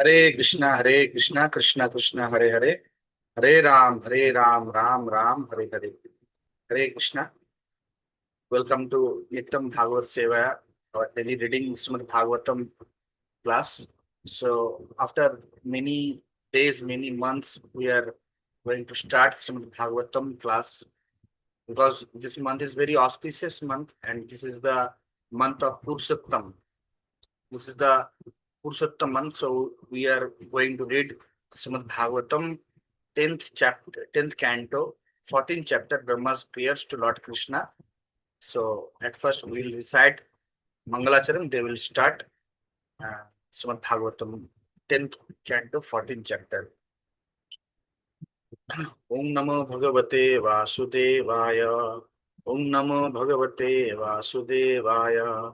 Hare Krishna Krishna Krishna Hare Hare, Hare Ram Ram Ram Hare Hare. Hare Krishna. Welcome to Nityam Bhagavata Sevaya, our daily reading Srimad Bhagavatam class. So, after many days, many months, we are going to start Srimad Bhagavatam class because this month is very auspicious month and this is the month of Purushottam. This is the Purushottam month, so we are going to read Srimad Bhagavatam 10th chapter, 10th canto, 14th chapter, Brahma's prayers to Lord Krishna. So at first we will recite Mangalacharan, they will start Srimad Bhagavatam 10th canto, 14th chapter. Om Namo Bhagavate Vasudevaya. Om Namo Bhagavate Vasudevaya.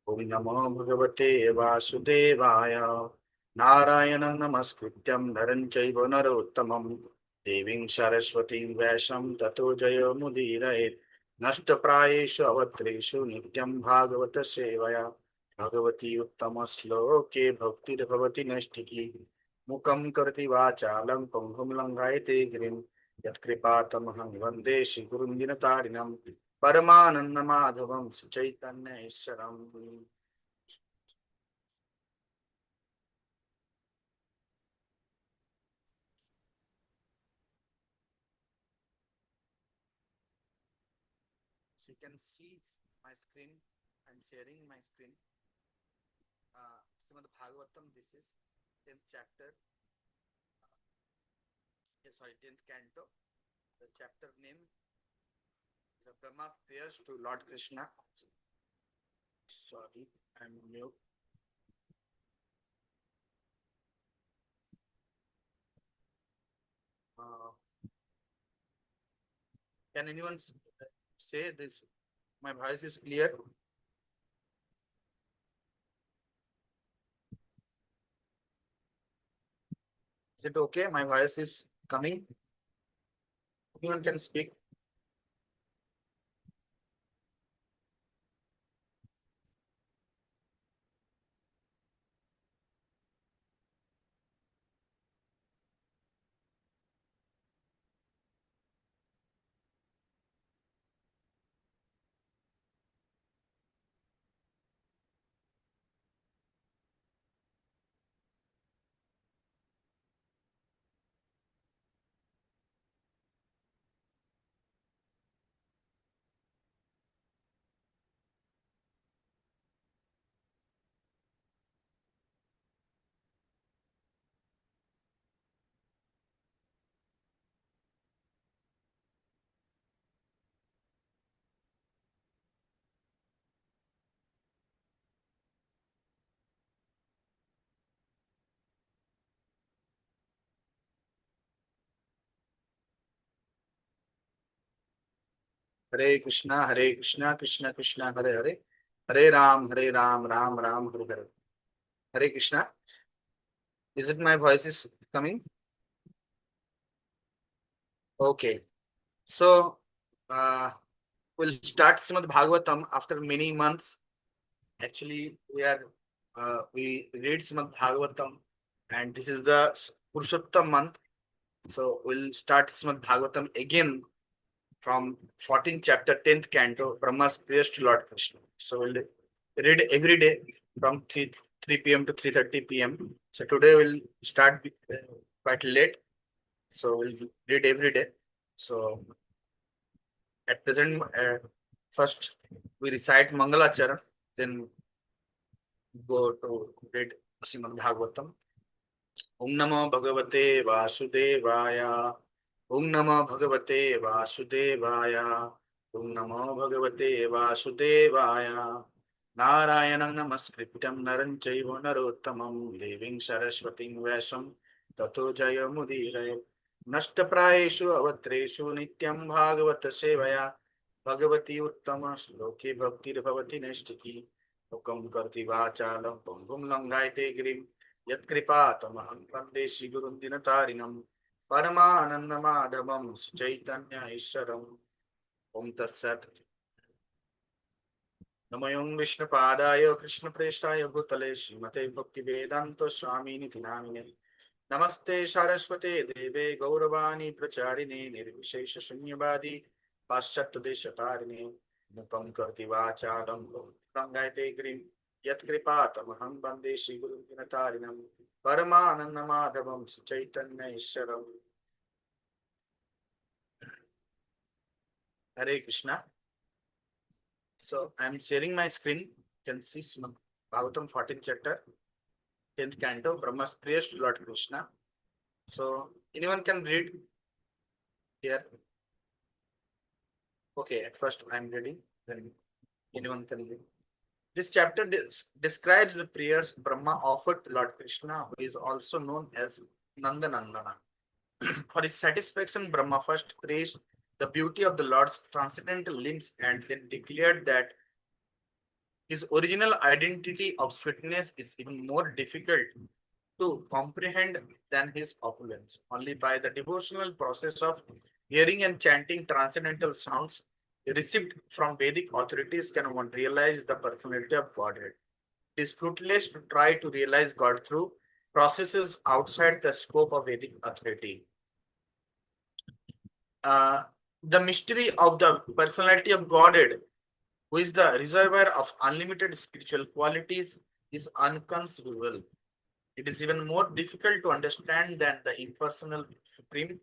Om Namo Bhagavate Vasudevaya. Narayanam Namaskrityam Naran Chaiva Narottamam Deving Saraswatim Vyasam Tato Jaya Mudirayet Nashtaprayeshu Avatreshu Nityam Bhagavata Sevaya Bhagavati Uttama Sloke Bhakti Bhavati Nashtiki Mukam Karti Vachalam Pangam Langayate Grim Yatkripatamaham Vande Shigurum Dinatarinam Paramananda Madhavam Chaitanya Isharam. So you can see my screen. I'm sharing my screen. Srimad Bhagavatam, this is 10th chapter, sorry, 10th canto. The chapter name is Brahma's prayers to Lord Krishna. Sorry, I'm mute. Uh, can anyone say this? My voice is clear. Is it okay? My voice is coming. Anyone can speak. Hare Krishna, Krishna Krishna, Hare Hare, Hare Ram, Ram Ram, Hare Hare. Hare Krishna. Is it my voice is coming? Okay. So, uh, we'll start Srimad Bhagavatam after many months. Actually, we read Srimad Bhagavatam, and this is the Purushottam month. So we'll start Srimad Bhagavatam again from 14th chapter, 10th canto, Brahma's prayers to Lord Krishna. So we'll read every day from 3 p.m. to 3:30 p.m. So today we'll start quite late. So we'll read every day. So at present, first we recite Mangalacharan, then go to read Srimad Bhagavatam. Om Namo Bhagavate Vasudevaya. Om Namo Bhagavate Vasudevaya. Om Namo Bhagavate Vasudevaya. Narayanam Namaskrityam Naran Chaiva Narottamam Deving Saraswatim Vyasam Tato Jaya Mudiraye Nashtaprayeshu Avatreshu Nityam Bhagavata Sevaya Bhagavati Uttama Shloke Bhakti Bhavati Nestiki Ukam Karti Vachalam Pangum Langayate Grim Yatkripatamaham Vande Sigurum Dinatarinam Paramanandamaadhavam Chaitanya Isharam Om Tat Sat. Namayong Vishnu Padaya Krishna Prestaya Bhutale Srimate Bhakti Vedanta Swami Niti Namine Namaste Saraswate Deve Gauravani Pracharine Nirvishesha Shunyavadi Paschat Deshatarine Mukam Karti Vachalam Rangaite Grim Yat Kripatamaham Bande Shri Guru Dinatarinam Paramananamadhavam Chaitanya Isharam. Hare Krishna. So I'm sharing my screen. You can see Srimad Bhagavatam 14th chapter, 10th canto, Brahma's prayers to Lord Krishna. So anyone can read here. Okay, at first I'm reading, then anyone can read. This chapter describes the prayers Brahma offered to Lord Krishna, who is also known as Nandanandana. For his satisfaction, Brahma first praised the beauty of the Lord's transcendental limbs and then declared that his original identity of sweetness is even more difficult to comprehend than his opulence. Only by the devotional process of hearing and chanting transcendental sounds received from Vedic authorities can one realize the personality of Godhead. It is fruitless to try to realize God through processes outside the scope of Vedic authority. Uh, the mystery of the personality of Godhead, who is the reservoir of unlimited spiritual qualities, is unconceivable. It is even more difficult to understand than the impersonal Supreme.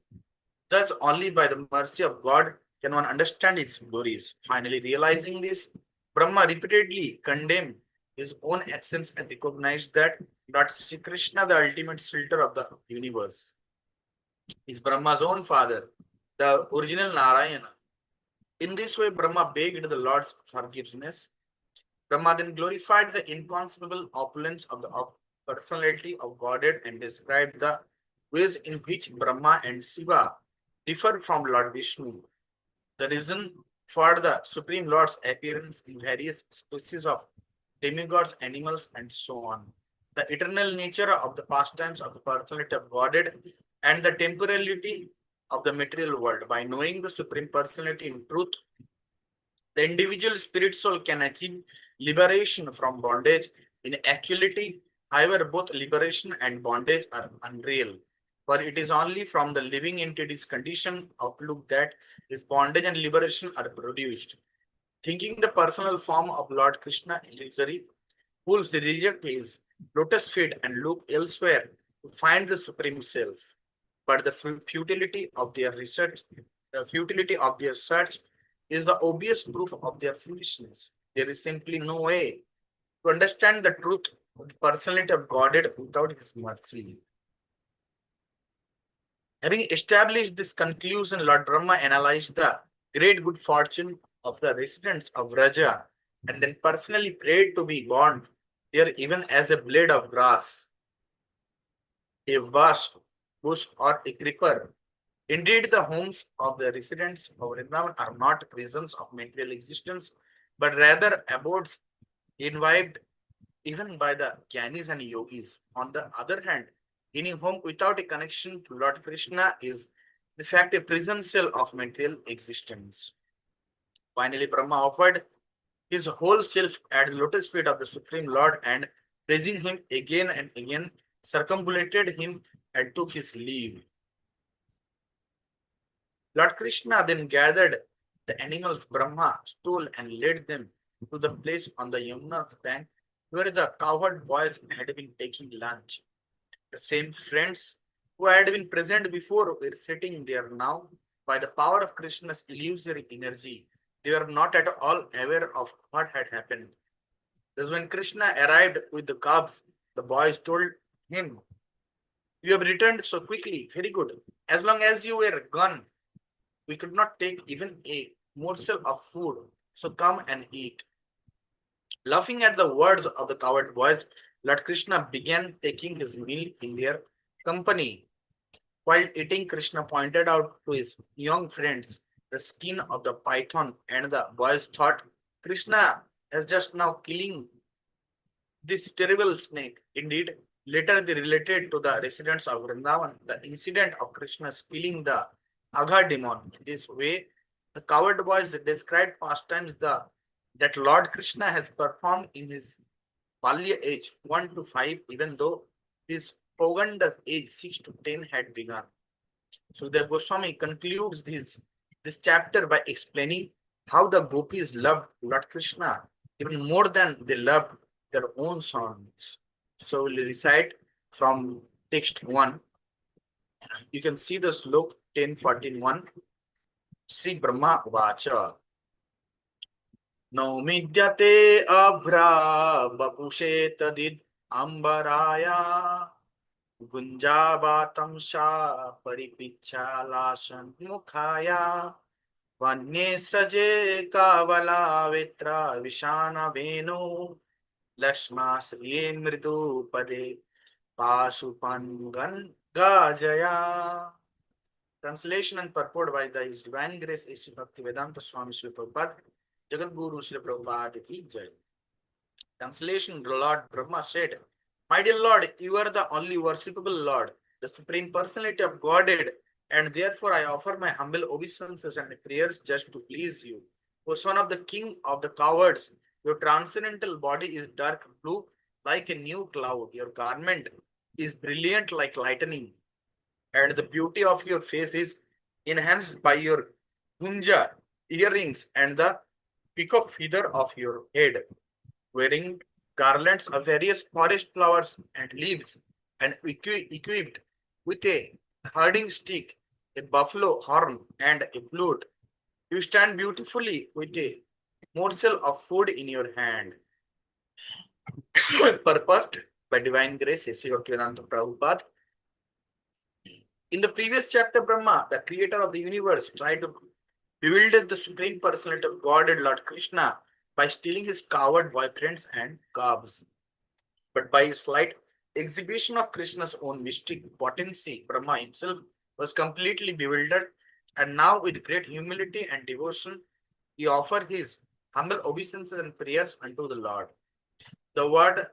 Thus, only by the mercy of God can one understand his glories. Finally, realizing this, Brahma repeatedly condemned his own actions and recognized that Lord Sri Krishna, the ultimate shelter of the universe, is Brahma's own father, the original Narayana. In this way, Brahma begged the Lord's forgiveness. Brahma then glorified the inconceivable opulence of the personality of Godhead and described the ways in which Brahma and Shiva differ from Lord Vishnu. The reason for the Supreme Lord's appearance in various species of demigods, animals, and so on. The eternal nature of the pastimes of the personality of Godhead and the temporality of the material world. By knowing the Supreme Personality in truth, the individual spirit soul can achieve liberation from bondage. In actuality, however, both liberation and bondage are unreal. For it is only from the living entity's condition outlook that this bondage and liberation are produced. Thinking the personal form of Lord Krishna illusory, fools reject his lotus feet and look elsewhere to find the supreme self. But the futility of their research, the futility of their search is the obvious proof of their foolishness. There is simply no way to understand the truth of the personality of Godhead without his mercy. Having established this conclusion, Lord Brahma analyzed the great good fortune of the residents of Raja and then personally prayed to be born there even as a blade of grass, a vast bush, or a creeper. Indeed, the homes of the residents of Vrindavan are not prisons of material existence, but rather abodes imbibed even by the Jnanis and Yogis. On the other hand, any home without a connection to Lord Krishna is, in fact, a prison cell of material existence. Finally, Brahma offered his whole self at the lotus feet of the Supreme Lord and, praising him again and again, circumambulated him and took his leave. Lord Krishna then gathered the animals Brahma stole and led them to the place on the Yamuna's bank where the cowherd boys had been taking lunch. The same friends who had been present before were sitting there now. By the power of Krishna's illusory energy, they were not at all aware of what had happened. Thus, when Krishna arrived with the cubs, the boys told him, "You have returned so quickly. Very good. As long as you were gone, we could not take even a morsel of food. So come and eat." Laughing at the words of the coward boys, Lord Krishna began taking his meal in their company. While eating, Krishna pointed out to his young friends the skin of the python, and the boys thought Krishna has just now killing this terrible snake. Indeed, later they related to the residents of Vrindavan the incident of Krishna's killing the Agha demon. In this way, the coward boys described pastimes the that Lord Krishna has performed in his Balya age 1 to 5, even though his Poganda age 6 to 10 had begun. So the Goswami concludes this chapter by explaining how the gopis loved Lord Krishna even more than they loved their own sons. So we'll recite from text 1. You can see the slok 10:14:1. Sri Brahma Vacha. नौमिद्यते अभ्रा बपुषे तदिद अंबराया गुंजाबातं शा परिपिच्छालासन मुखाया वन्ये सृजे कावला वित्रा विशान वेणु लक्ष्मा श्रिये मृदु पदे पाशुपंगन गाजया. Translation and purport by His Divine Grace A.C. Bhaktivedanta Swami Srila Prabhupada, Jagat Guru Srila Prabhupada ki Jai. Translation: Lord Brahma said, "My dear Lord, you are the only worshipable Lord, the Supreme Personality of Godhead, and therefore I offer my humble obeisances and prayers just to please you. O son of the King of the cowards, your transcendental body is dark blue like a new cloud. Your garment is brilliant like lightning, and the beauty of your face is enhanced by your gunja earrings and the peacock feather of your head, wearing garlands of various forest flowers and leaves, and equipped with a herding stick, a buffalo horn, and a flute. You stand beautifully with a morsel of food in your hand." Purport by Divine Grace, A.C. Bhaktivedanta Prabhupada. In the previous chapter, Brahma, the creator of the universe, tried to bewilder the Supreme Personality of Godhead, Lord Krishna, by stealing his coward boyfriends and calves. But by a slight exhibition of Krishna's own mystic potency, Brahma himself was completely bewildered, and now with great humility and devotion, he offered his humble obeisances and prayers unto the Lord. The word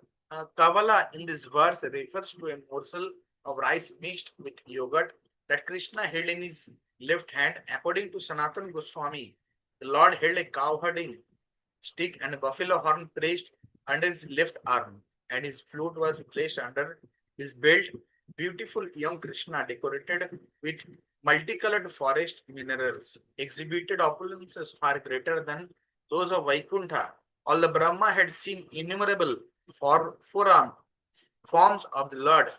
kavala in this verse refers to a morsel of rice mixed with yogurt that Krishna held in his left hand. According to Sanatan Goswami, the Lord held a cow herding stick and a buffalo horn placed under his left arm, and his flute was placed under his belt. Beautiful young Krishna, decorated with multicolored forest minerals, exhibited opulences far greater than those of Vaikuntha. Although Brahma had seen innumerable forearm forms of the Lord,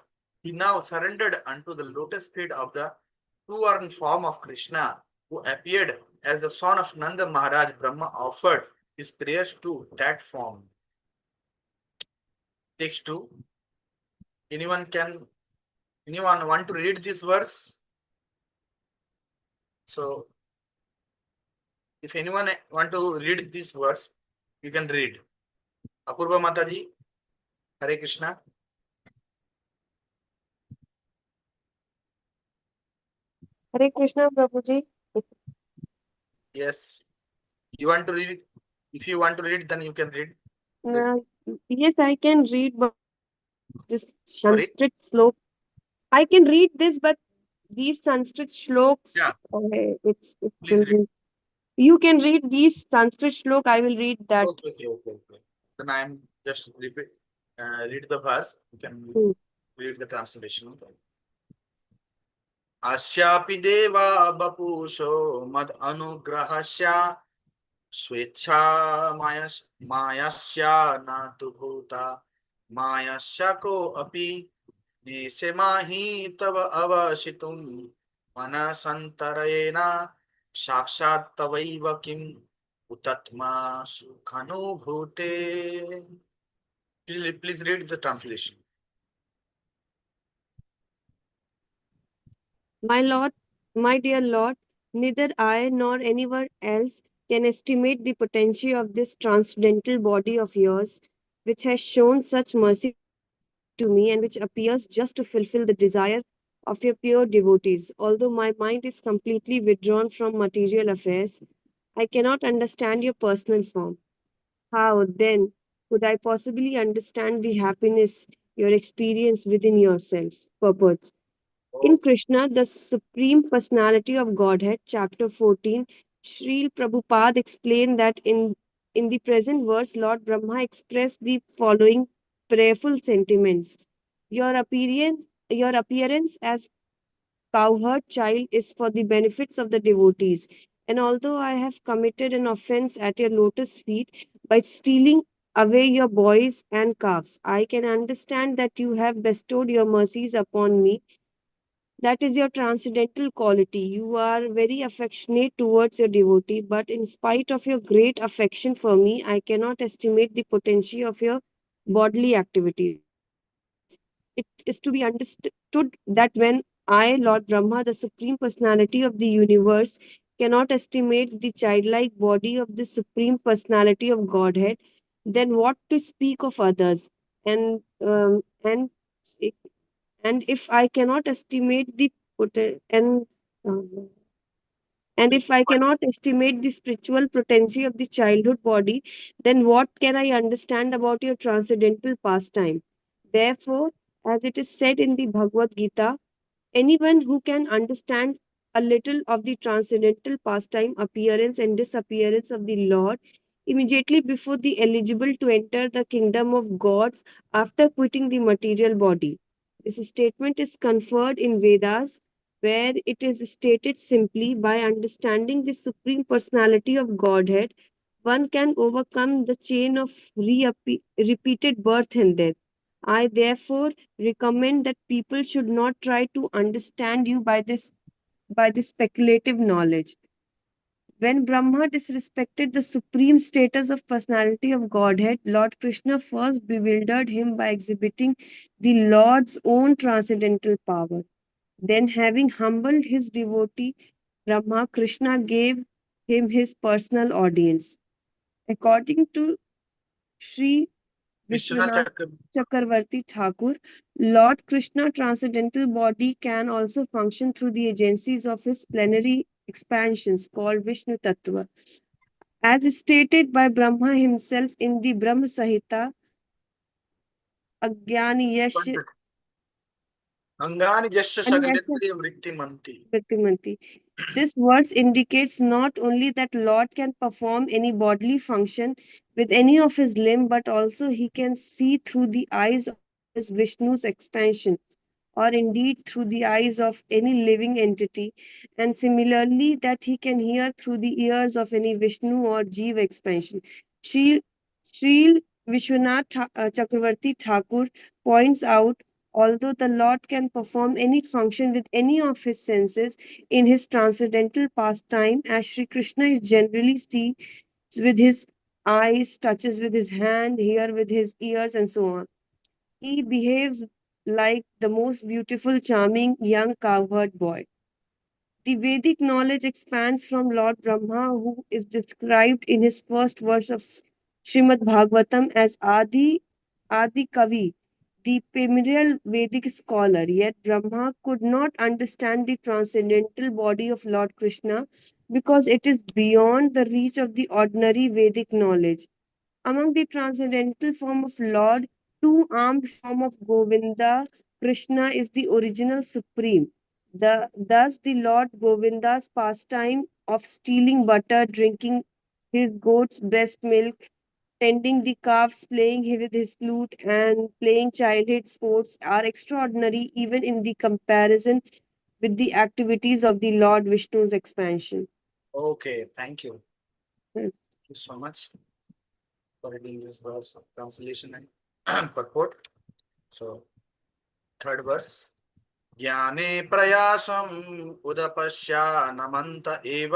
he now surrendered unto the lotus feet of the two-armed form of Krishna, who appeared as the son of Nanda Maharaj. Brahma offered his prayers to that form. Text 2. Anyone want to read this verse? So, if anyone want to read this verse, you can read. Apurva Mataji, Hare Krishna. Hare Krishna, Prabhuji. Yes. You want to read? If you want to read, then you can read. Please. Yes, I can read, but this Sorry. Sanskrit slok. I can read this, but these Sanskrit shloks, Yeah. it Please will read. be. You can read these Sanskrit shlok. I will read that. Okay. Then I am just read the verse. You can Hmm. read the translation. अस्यापि देवा बपुषो मद अनुग्रहस्य स्वेच्छा मायस्या न तु भूता मायस्य को अपि निसेमाहि तव अवसितुं मनसन्तरेण साक्षात् तवैव किम् उतत्मा सुखानुभूते. Please read the translation. My Lord, my dear Lord, neither I nor anyone else can estimate the potential of this transcendental body of yours, which has shown such mercy to me and which appears just to fulfill the desire of your pure devotees. Although my mind is completely withdrawn from material affairs, I cannot understand your personal form. How, then, could I possibly understand the happiness you experience within yourself? Purport. In Oh, Krishna, the Supreme Personality of Godhead, chapter 14, Srila Prabhupada explained that in in the present verse, Lord Brahma expressed the following prayerful sentiments. Your appearance as cowherd child is for the benefits of the devotees. And although I have committed an offense at your lotus feet by stealing away your boys and calves, I can understand that you have bestowed your mercies upon me. That is your transcendental quality. You are very affectionate towards your devotee, but in spite of your great affection for me, I cannot estimate the potency of your bodily activities. It is to be understood that when I, Lord Brahma, the Supreme Personality of the universe, cannot estimate the childlike body of the Supreme Personality of Godhead, then what to speak of others? And and if I cannot estimate the poten- um, and if I cannot estimate the spiritual potency of the childhood body, then what can I understand about your transcendental pastime? Therefore, as it is said in the Bhagavad Gita, anyone who can understand a little of the transcendental pastime, appearance and disappearance of the Lord immediately before the eligible to enter the kingdom of gods after quitting the material body. This statement is conferred in Vedas, where it is stated simply by understanding the supreme personality of Godhead, one can overcome the chain of repeated birth and death. I therefore recommend that people should not try to understand you by this speculative knowledge. When Brahma disrespected the supreme status of personality of Godhead, Lord Krishna first bewildered him by exhibiting the Lord's own transcendental power. Then, having humbled his devotee, Brahma, Krishna gave him his personal audience. According to Sri Vishwanath Vishwanath Chakra. Chakravarti Thakur, Lord Krishna transcendental body can also function through the agencies of his plenary expansions called Vishnu Tattva. As stated by Brahma himself in the Brahma Samhita, Agyani Yash Angani Jasya Sagalendriya Vrittimanti. Bhaktimanti. This verse indicates not only that Lord can perform any bodily function with any of his limb, but also he can see through the eyes of his Vishnu's expansion, or indeed through the eyes of any living entity, and similarly that he can hear through the ears of any Vishnu or Jiva expansion. Sri, Sri Chakravarti Thakur points out, although the Lord can perform any function with any of his senses in his transcendental pastime, as Sri Krishna is generally seen with his eyes, touches with his hand, hear with his ears, and so on. He behaves like the most beautiful, charming young cowherd boy. The Vedic knowledge expands from Lord Brahma, who is described in his first verse of Srimad Bhagavatam as Adi Kavi, the primordial Vedic scholar. Yet Brahma could not understand the transcendental body of Lord Krishna because it is beyond the reach of the ordinary Vedic knowledge. Among the transcendental form of Lord, two-armed form of Govinda, Krishna is the original supreme. Thus, the Lord Govinda's pastime of stealing butter, drinking his goat's breast milk, tending the calves, playing with his flute, and playing childhood sports are extraordinary even in the comparison with the activities of the Lord Vishnu's expansion. Okay, thank you. Hmm. Thank you so much for reading this verse of translation and purport. So, third verse. ज्ञाने प्रयासम् उदपश्यानमन्त एव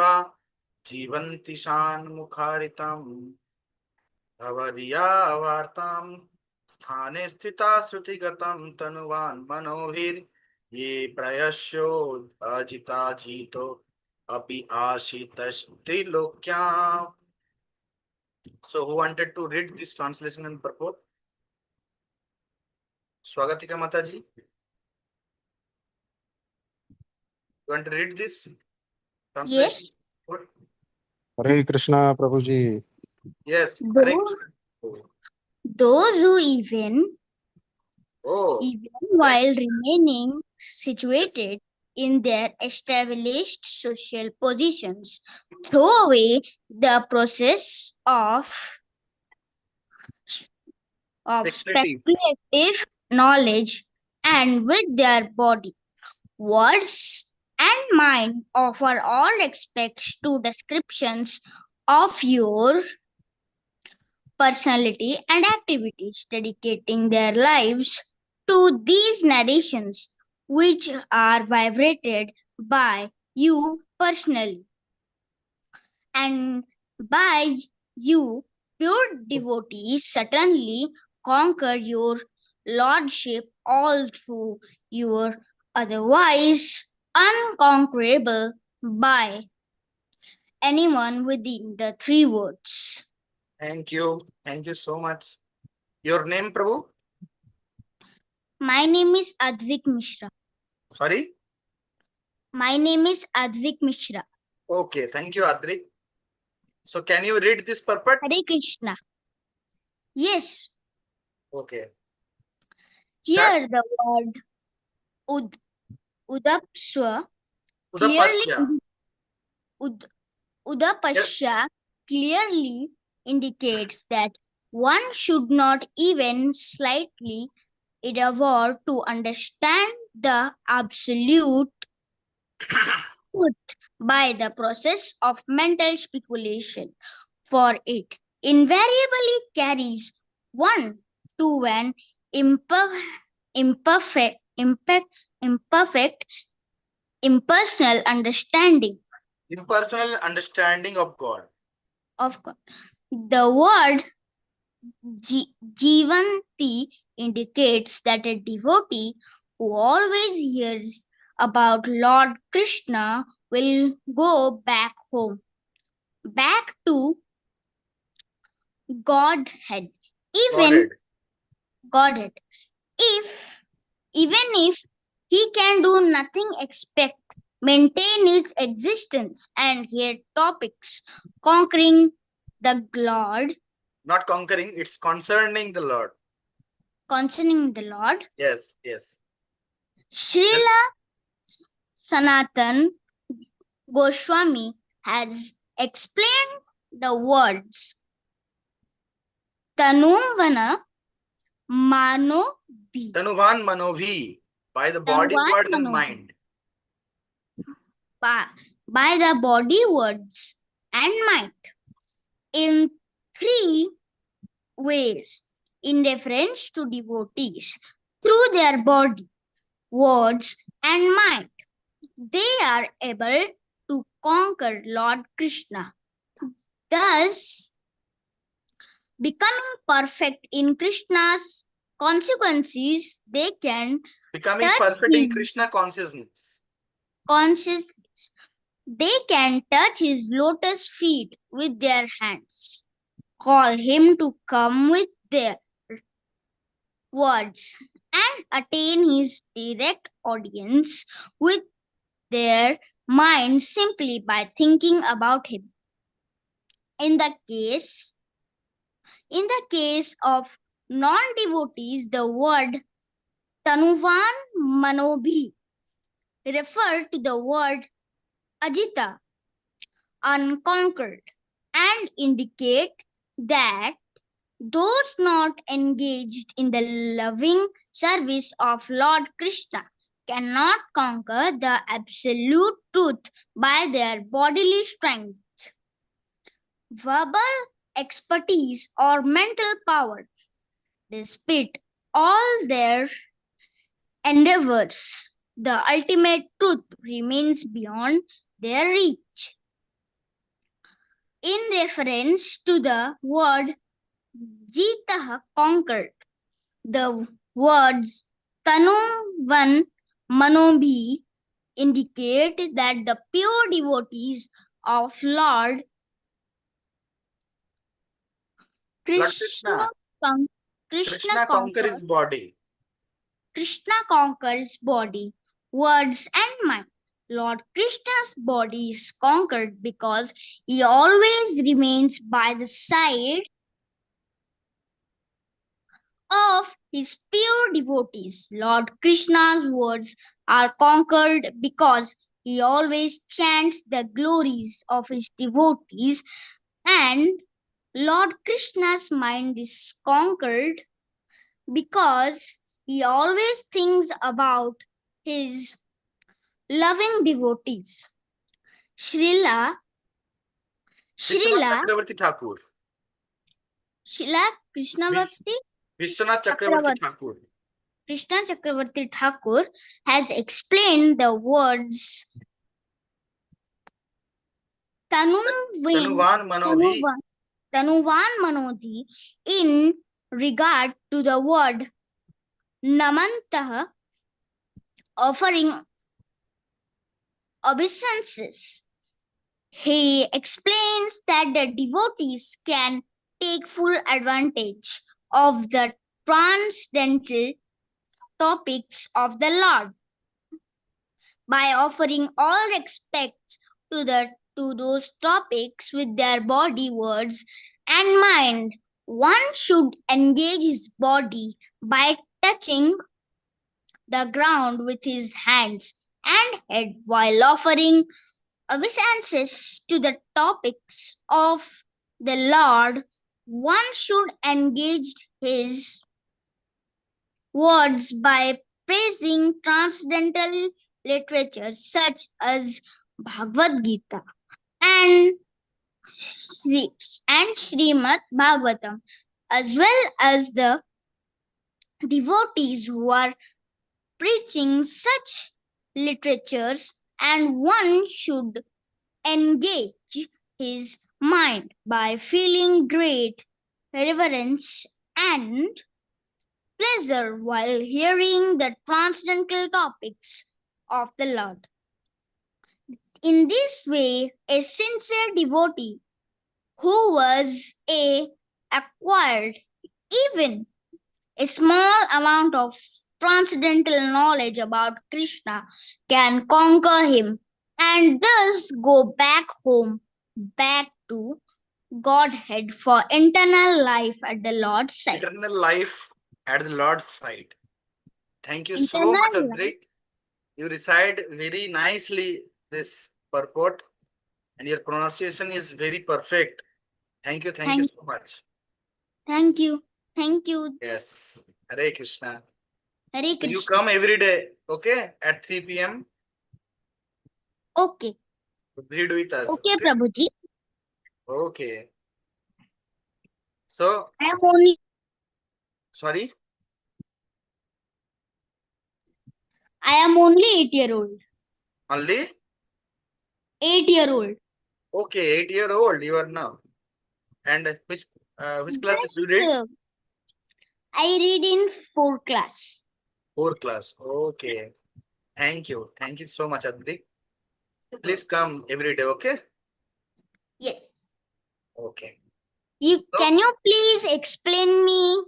जीवन्ति शान्मुखारितम् भवदीया वार्ताम् स्थाने स्थिता श्रुतिगतं तनुवान् मनोभिर् ये प्रयस्यो अजिता जीतो अपि आशितस्त्रिलोक्याम्. So who wanted to read this translation and purport? Swagatika Mataji, you want to read this translation? Yes, Hare Krishna Prabhu ji. Yes, Hare those, Krishna. those who even Oh, even while remaining yes. situated in their established social positions, throw away the process of Speculative. speculative knowledge, and with their body, words, and mind offer all respects to descriptions of your personality and activities, dedicating their lives to these narrations, which are vibrated by you personally and by you. Pure devotees certainly conquer your lordship all through your otherwise unconquerable by anyone within the three words. Thank you. Thank you so much. Your name, Prabhu? My name is Advik Mishra. Sorry? My name is Advik Mishra. Okay, thank you, Adri. So can you read this purport? Hare Krishna. Yes, Okay. Start. here the word Udapswa clearly Udapasya. Ud, Udapasya clearly indicates that one should not even slightly endeavor to understand the absolute truth by the process of mental speculation, for it invariably carries one to an imperfect, impersonal understanding Impersonal understanding of God. of God. The word Jivanti indicates that a devotee who always hears about Lord Krishna will go back home, back to Godhead, even Godhead. Godhead. If even if he can do nothing except maintain his existence and hear topics conquering the Lord, Not conquering, it's concerning the Lord. concerning the Lord, Yes, yes. Srila Sanatan Goswami has explained the words Tanuvana Manobhi. Tanuvan Manobhi. By the body, Tanuvan word, and Manobhi. mind. By the body, words, and mind. In three ways, in reference to devotees, through their body, words, and mind, they are able to conquer Lord Krishna. Thus, becoming perfect in Krishna's consequences, they can Becoming touch perfect in his Krishna consciousness. consciousness. They can touch his lotus feet with their hands, call him to come with their words, and attain his direct audience with their mind simply by thinking about him. In the case of non-devotees, the word Tanuvan Manobhi refer to the word Ajita, unconquered, and indicate that those not engaged in the loving service of Lord Krishna cannot conquer the absolute truth by their bodily strength, verbal expertise, or mental power. Despite all their endeavors, the ultimate truth remains beyond their reach. In reference to the word Jitah, conquered, the words Tanuvan Manobhi indicate that the pure devotees of Lord Lord Krishna, Krishna Krishna conquer his body. Krishna conquers body, words, and mind. Lord Krishna's body is conquered because he always remains by the side of his pure devotees. Lord Krishna's words are conquered because he always chants the glories of his devotees, and Lord Krishna's mind is conquered because he always thinks about his loving devotees. Srila Vishwanath Srila Chakravarti Thakur. Srila Vish- Krishnavati Vishwanath Chakravarti Chakravarti Thakur. Krishna Chakravarti Thakur has explained the words Tanuvin Tanuvan Manodhi. Tanuvan Tanuvan Manodhi in regard to the word Namantah, offering obeisances. He explains that the devotees can take full advantage of the transcendental topics of the Lord by offering all respects to those topics with their body, words, and mind. One should engage his body by touching the ground with his hands and head while offering obeisances to the topics of the Lord. One should engage his words by praising transcendental literature such as Bhagavad Gita and Sri, and Srimad Bhagavatam, as well as the devotees who are preaching such literatures, and one should engage his mind by feeling great reverence and pleasure while hearing the transcendental topics of the Lord. In this way, a sincere devotee who was acquired even a small amount of transcendental knowledge about Krishna can conquer him and thus go back home, back to Godhead for eternal life at the Lord's side. Eternal life at the Lord's side. Thank you so much, Eternal life. Adrik. You recite very nicely this purport, and your pronunciation is very perfect. Thank you Thank, so much. thank you. Thank you. Yes. Hare Krishna. Hare So you Krishna. come every day, okay, at 3 p.m. Okay. Read with us. Okay, Prabhuji. Okay. So, I am only sorry. 8-year-old. Only? 8-year-old. Okay, 8-year-old you are now. And which class Just, you read? I read in 4th class. 4th class. Okay. Thank you. Thank you so much, Adrik. Please come every day, okay? Yes. Okay. Can you please explain me?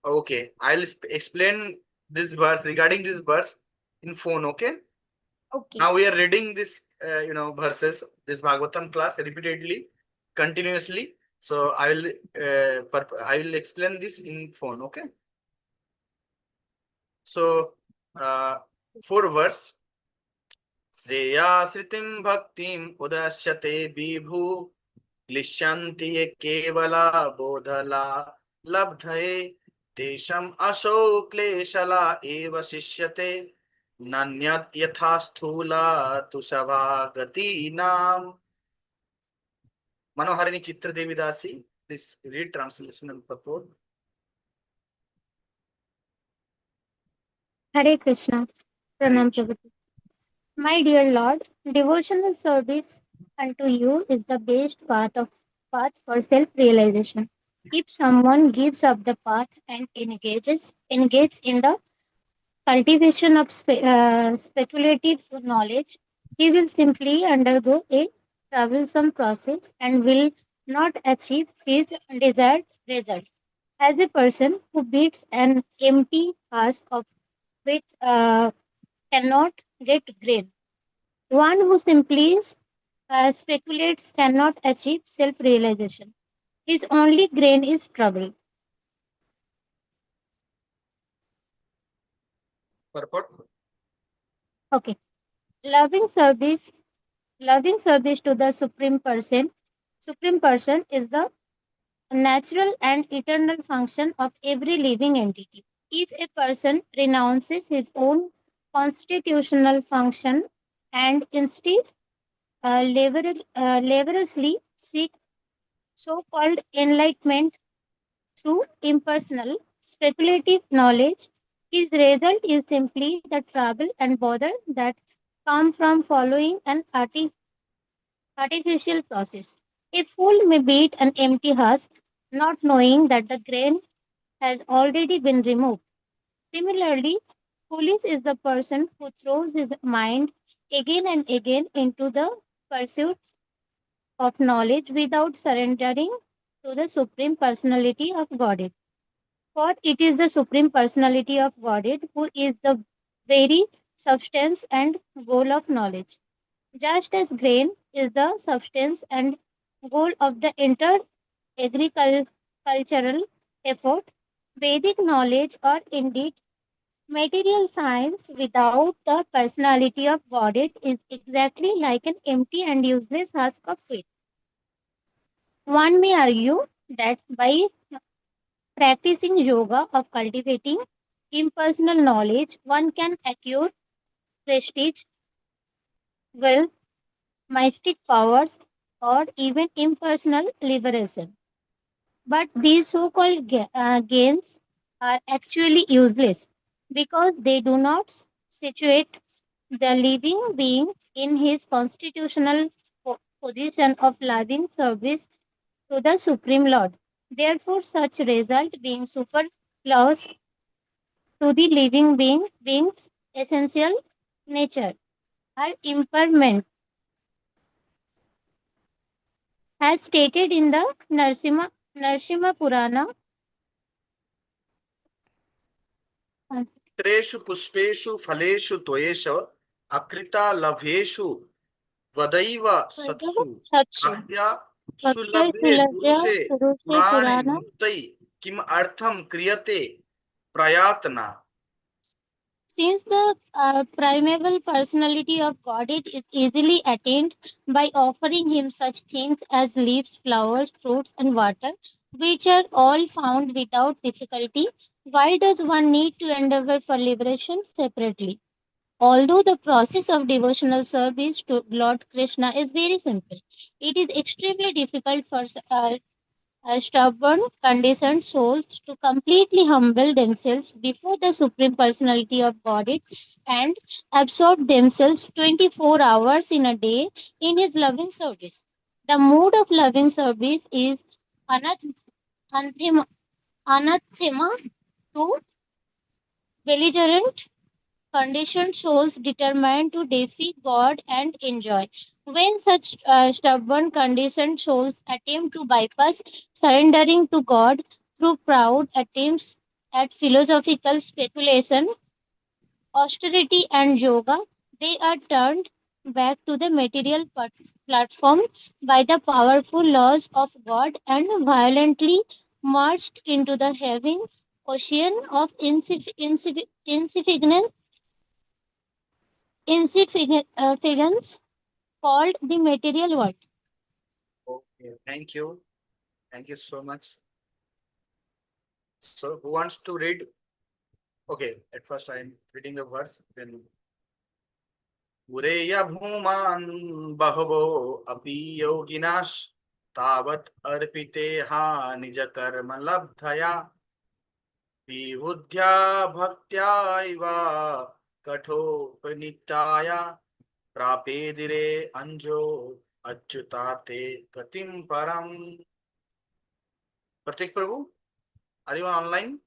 Okay. I'll explain this verse regarding this verse in phone, okay? Okay. Now we are reading this, verses, this Bhagavatam class repeatedly, continuously. So I will explain this in phone, okay? So, 4 verse. श्रेयाश्रितिं भक्तिम् उदश्यते विभु क्लिश्यन्ति ये केवला बोधला लब्धये तेषाम् असौ क्लेशला एव शिष्यते नान्यत् यथा स्थूला तु सभागतीनाम्. Manoharini Chitra Devidasi, this read translation and purport. Hare Krishna. Pranam Prabhupada. My dear Lord, devotional service unto you is the best path for self-realization. If someone gives up the path and engage in the cultivation of speculative knowledge, he will simply undergo a troublesome process and will not achieve his desired result. As a person who beats an empty husk of which cannot get grain. One who simply speculates cannot achieve self realization. His only grain is trouble. Purport. Okay. Loving service, loving service to the Supreme Person. Supreme Person is the natural and eternal function of every living entity. If a person renounces his own constitutional function and instead laboriously seeks so called enlightenment through impersonal, speculative knowledge, his result is simply the trouble and bother that come from following an artificial process. A fool may beat an empty husk, not knowing that the grain has already been removed. Similarly, foolish is the person who throws his mind again and again into the pursuit of knowledge without surrendering to the Supreme Personality of Godhead. For it is the Supreme Personality of Godhead who is the very substance and goal of knowledge. Just as grain is the substance and goal of the entire agricultural effort, Vedic knowledge or indeed material science without the personality of Godhead is exactly like an empty and useless husk of wheat. One may argue that by practicing yoga of cultivating impersonal knowledge, one can acquire prestige, wealth, mystic powers, or even impersonal liberation. But these so called gains are actually useless because they do not situate the living being in his constitutional position of loving service to the Supreme Lord. Therefore, such result being superfluous to the living being's essential nature are impermanent, as stated in the Narsimha Purana. Treshu puspeshu phaleshu toyesha akrita lavheshu vadaiva satsu Satsu. bhaktya Bhaktya sulabhe Sulabhya purushe Purushe purane Purana. muktai kim artham kriyate prayatna. Since the primeval personality of Godhead is easily attained by offering him such things as leaves, flowers, fruits, and water, which are all found without difficulty, why does one need to endeavor for liberation separately? Although the process of devotional service to Lord Krishna is very simple, it is extremely difficult for stubborn, conditioned souls to completely humble themselves before the Supreme Personality of Godhead and absorb themselves 24 hours in a day in His loving service. The mood of loving service is anathema, anathema to belligerent conditioned souls determined to defy God and enjoy. When such stubborn conditioned souls attempt to bypass surrendering to God through proud attempts at philosophical speculation, austerity, and yoga, they are turned back to the material platform by the powerful laws of God and violently merged into the heaving ocean of insignificance called the material world. Okay, thank you so much. So who wants to read? Okay, at first I am reading the verse, then उरेय भूमान् बहवो अपि योगिनाश् तावत् अर्पितेहा निजकर्म लब्धया विबुद्ध्या भक्त्याैव कठोपनिष्ठाय प्रापेदिरे अंजो अच्युताते गतिं परम. प्रतीक प्रभु, are you online?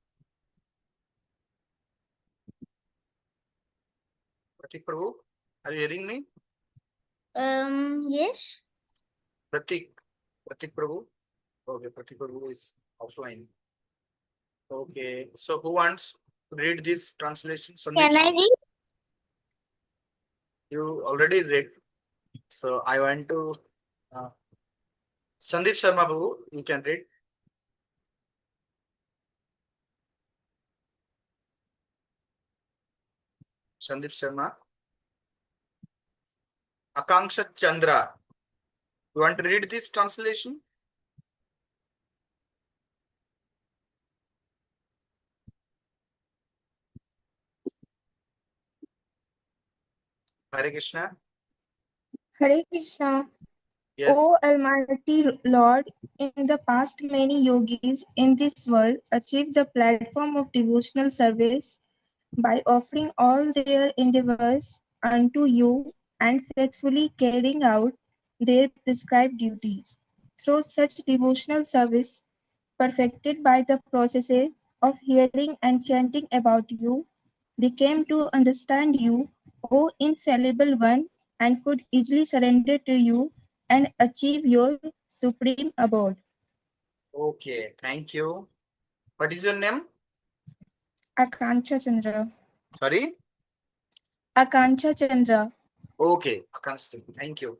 Pratik Prabhu, are you hearing me? Yes. Pratik, Pratik Prabhu. Okay, Pratik Prabhu is offline. Okay, so who wants to read this translation? Sandeep, Can I read? you already read. So I want to. Uh, Sandeep Sharma Babu, you can read. Sandeep Sharma. Akanksha Chandra. You want to read this translation? Hare Krishna. Hare Krishna. Yes. O Almighty Lord, in the past many yogis in this world achieved the platform of devotional service by offering all their endeavors unto you and faithfully carrying out their prescribed duties. Through such devotional service, perfected by the processes of hearing and chanting about you, they came to understand you, O infallible one, and could easily surrender to you and achieve your supreme abode. Okay. Thank you. What is your name? Akanksha Chandra. Sorry. Akanksha Chandra. Okay. Akanksha. Thank you.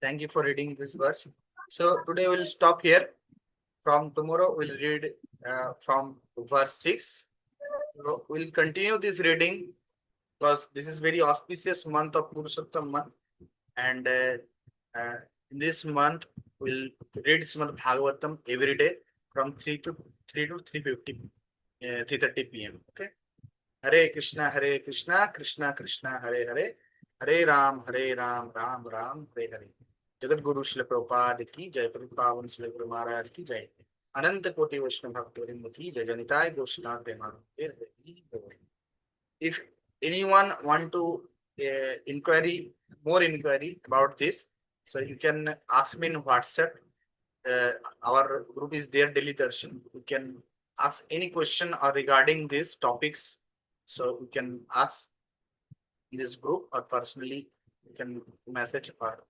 Thank you for reading this verse. So today we'll stop here. From tomorrow we'll read from verse 6. So we'll continue this reading because this is very auspicious month of Purushottam month, and uh, in this month we'll read Srimad Bhagavatam every day from 3 to 3:50, 3:30 p.m. Okay. Hare Krishna, Krishna Krishna, Hare Hare, Hare Ram, Ram Ram, Hare Hare. Jagat Guru Shri Prabhupada की जय, प्रभुपावन श्री गुरु महाराज की जय, अनंत कोटि वैष्णव भक्त वृंद की जय, जनिताय गोष्ठनाथ Premanand. If anyone want to more inquiry about this, so you can ask me in WhatsApp. Our group is there, Daily Darshan. You can ask any question or regarding these topics. So you can ask in this group or personally you can message or